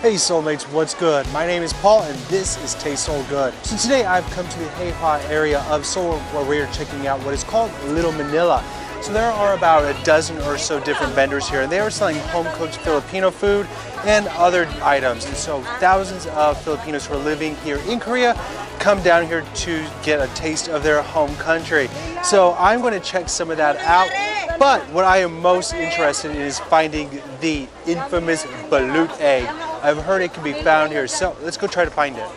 Hey Soulmates, what's good? My name is Paul and this is Seoul Good. So today I've come to the Hyewhwa area of Seoul where we're checking out what is called Little Manila. So there are about a dozen or so different vendors here and they are selling home-cooked Filipino food and other items. And so thousands of Filipinos who are living here in Korea come down here to get a taste of their home country. So I'm going to check some of that out. But what I am most interested in is finding the infamous balut egg. I've heard it can be found here, so let's go try to find it.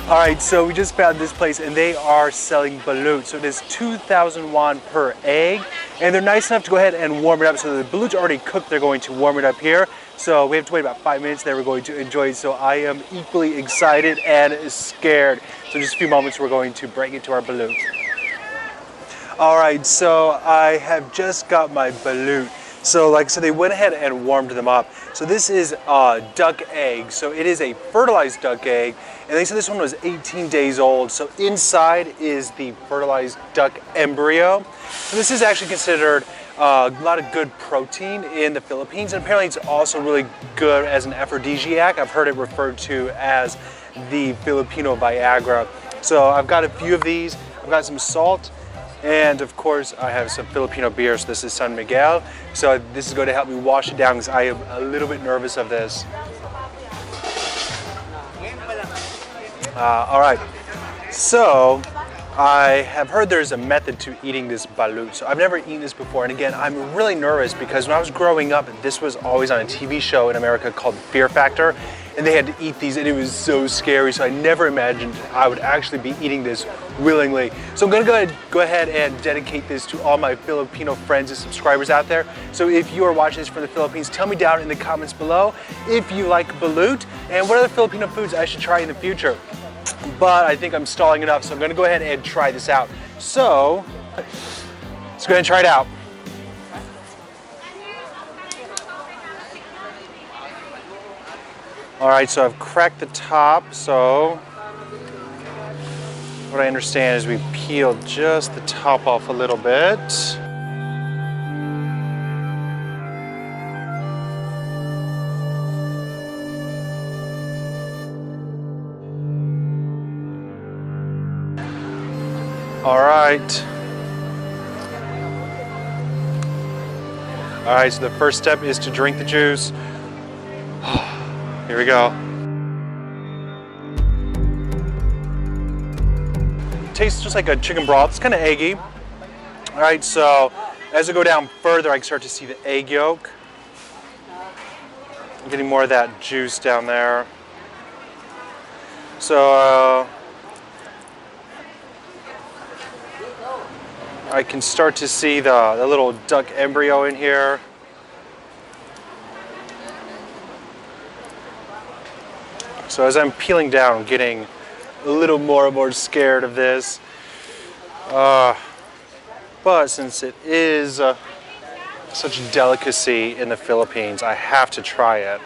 All right, so we just found this place and they are selling balut. So it is 2,000 won per egg. And they're nice enough to go ahead and warm it up. So the balut's already cooked, they're going to warm it up here. So we have to wait about 5 minutes, then we're going to enjoy it. So I am equally excited and scared. So in just a few moments, we're going to break into our balut. All right, so I have just got my balut. So like I said, they went ahead and warmed them up. So this is a duck egg. So it is a fertilized duck egg. And they said this one was 18 days old. So inside is the fertilized duck embryo. So this is actually considered a lot of good protein in the Philippines. And apparently it's also really good as an aphrodisiac. I've heard it referred to as the Filipino Viagra. So I've got a few of these. I've got some salt. And of course, I have some Filipino beer. So this is San Miguel. So this is going to help me wash it down because I am a little bit nervous of this. All right, so I have heard there's a method to eating this balut. So I've never eaten this before. And again, I'm really nervous because when I was growing up, this was always on a TV show in America called Fear Factor. And they had to eat these and it was so scary. So I never imagined I would actually be eating this willingly. So I'm gonna go ahead and dedicate this to all my Filipino friends and subscribers out there. So if you are watching this from the Philippines, tell me down in the comments below if you like balut and what other Filipino foods I should try in the future. But I think I'm stalling enough, so I'm gonna go ahead and try this out. So let's go ahead and try it out. All right, so I've cracked the top. So what I understand is we peeled just the top off a little bit. All right. All right, so the first step is to drink the juice. Here we go. Tastes just like a chicken broth. It's kind of eggy. All right, so as I go down further, I can start to see the egg yolk. I'm getting more of that juice down there. So I can start to see the little duck embryo in here. So as I'm peeling down, I'm getting a little more and more scared of this. But since it is such a delicacy in the Philippines, I have to try it.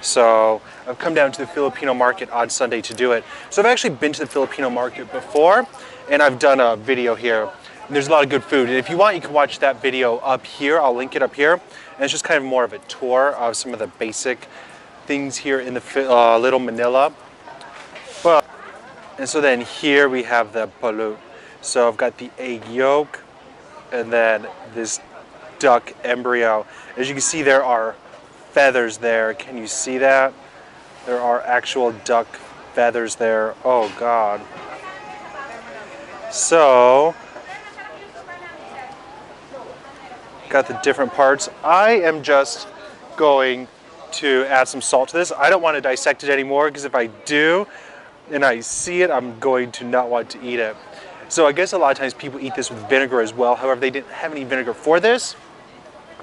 So I've come down to the Filipino Market on Sunday to do it. So I've actually been to the Filipino Market before, and I've done a video here. And there's a lot of good food. And if you want, you can watch that video up here. I'll link it up here. And it's just kind of more of a tour of some of the basic things here in the Little Manila. And so then here we have the balut. So I've got the egg yolk and then this duck embryo. As you can see, there are feathers there. Can you see that? There are actual duck feathers there. Oh God. So got the different parts. I am just going to add some salt to this. I don't want to dissect it anymore because if I do and I see it, I'm going to not want to eat it. So I guess a lot of times people eat this with vinegar as well. However, they didn't have any vinegar for this.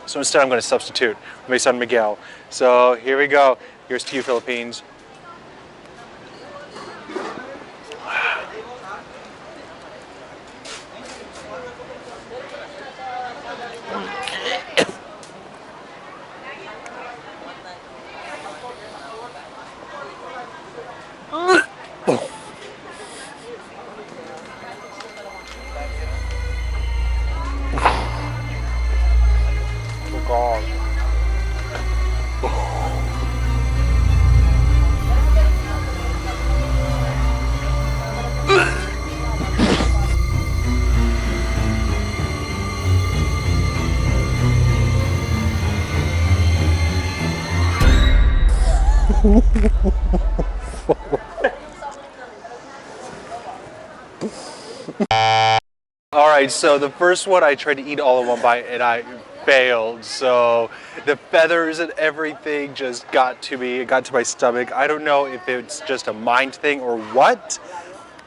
So instead I'm going to substitute my son Miguel. So here we go. Here's to you, Philippines. God. All right, so the first one I tried to eat all in one bite and I failed. So the feathers and everything just got to me. It got to my stomach. I don't know if it's just a mind thing or what,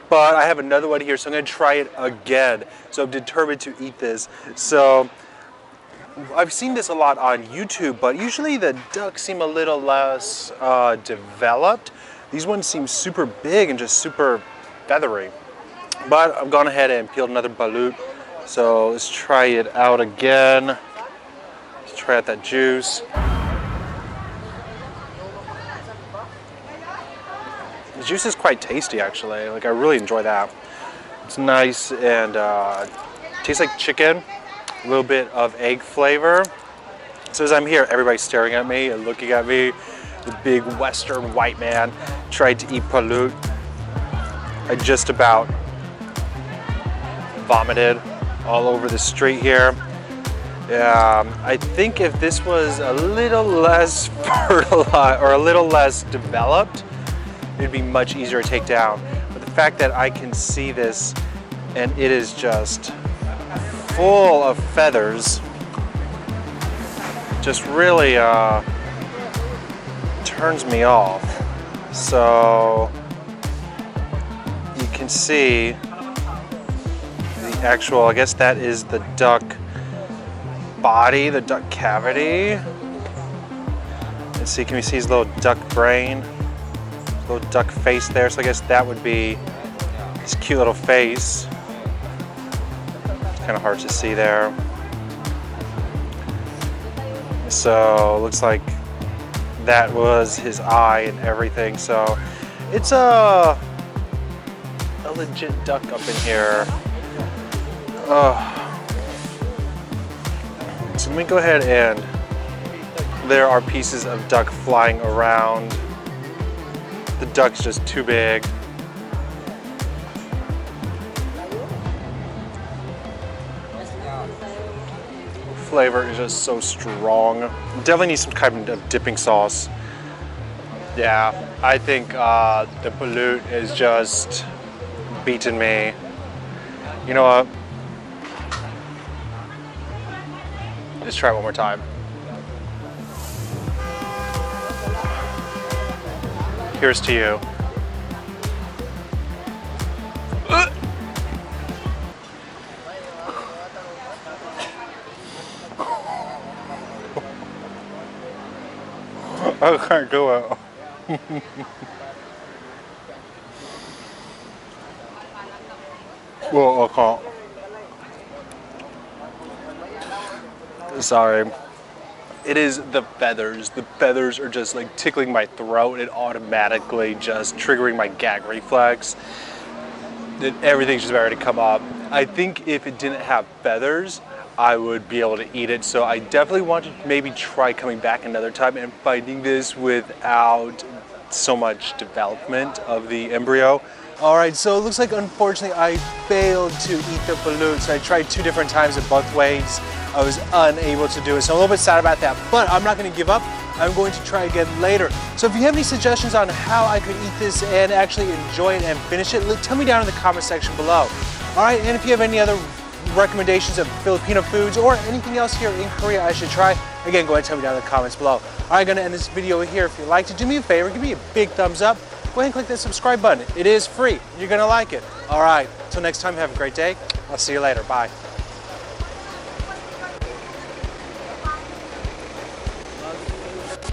but I have another one here, so I'm gonna try it again. So I'm determined to eat this. So I've seen this a lot on YouTube, but usually the ducks seem a little less developed. These ones seem super big and just super feathery. But I've gone ahead and peeled another balut. So let's try it out again. Let's try out that juice. The juice is quite tasty, actually. Like, I really enjoy that. It's nice and tastes like chicken. A little bit of egg flavor. So as I'm here, everybody's staring at me and looking at me. The big Western white man tried to eat balut. I just about vomited all over the street here. I think if this was a little less fertilized or a little less developed, it'd be much easier to take down. But the fact that I can see this and it is just full of feathers just really turns me off. So you can see the actual, I guess that is the duck body, the duck cavity. Let's see, can we see his little duck brain? His little duck face there, so I guess that would be his cute little face. It's kind of hard to see there. So looks like that was his eye and everything. So it's a legit duck up in here. So let me go ahead and there are pieces of duck flying around. The duck's just too big. Flavor is just so strong. Definitely need some kind of dipping sauce. Yeah, I think the balut is just beating me. You know what? Let's try it one more time. Here's to you. I can't do it. Well, I can't. Sorry. It is the feathers. The feathers are just like tickling my throat and automatically just triggering my gag reflex. Everything's just ready to come up. I think if it didn't have feathers, I would be able to eat it. So I definitely want to maybe try coming back another time and finding this without so much development of the embryo. All right, so it looks like unfortunately I failed to eat the balut. So I tried 2 different times in both ways. I was unable to do it. So I'm a little bit sad about that, but I'm not gonna give up. I'm going to try again later. So if you have any suggestions on how I could eat this and actually enjoy it and finish it, tell me down in the comment section below. All right, and if you have any other recommendations of Filipino foods or anything else here in Korea I should try, again, go ahead and tell me down in the comments below. All right, I'm gonna end this video here. If you liked it, do me a favor, give me a big thumbs up. Go ahead and click that subscribe button. It is free. You're gonna like it. All right, till next time, have a great day. I'll see you later. Bye.